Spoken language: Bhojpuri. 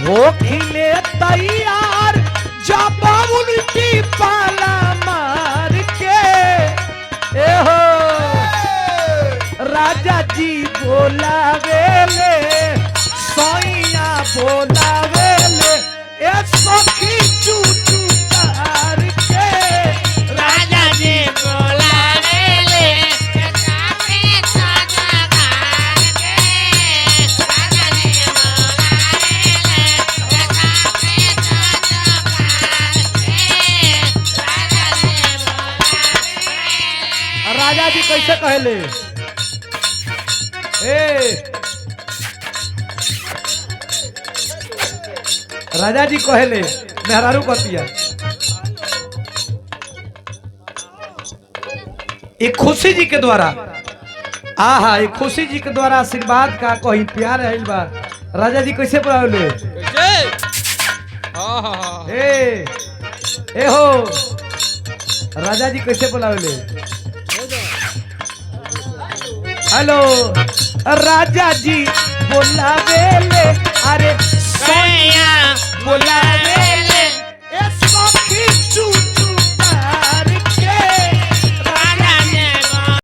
हो खिले तैयार जब उनकी पाला मार के ए हो राजा जी बोलावेले सैया बोलावेले ए सखी चूचू तार के राजा जी बोलावेले साथे साजा गान के राजा जी बोलावेले साथे साजा गान के राजा जी बोलावेले। राजा जी कैसे कहले ए राजा जी कहले मेहरारू कतिया एक खुशी जी के द्वारा आहा एक खुशी जी के द्वारा आशीर्वाद का कोई प्यार है बा राजा जी कैसे बुलावले ए हो राजा जी कैसे बुलावले हेलो राजा जी बोलावेले अरे सैया बोलावे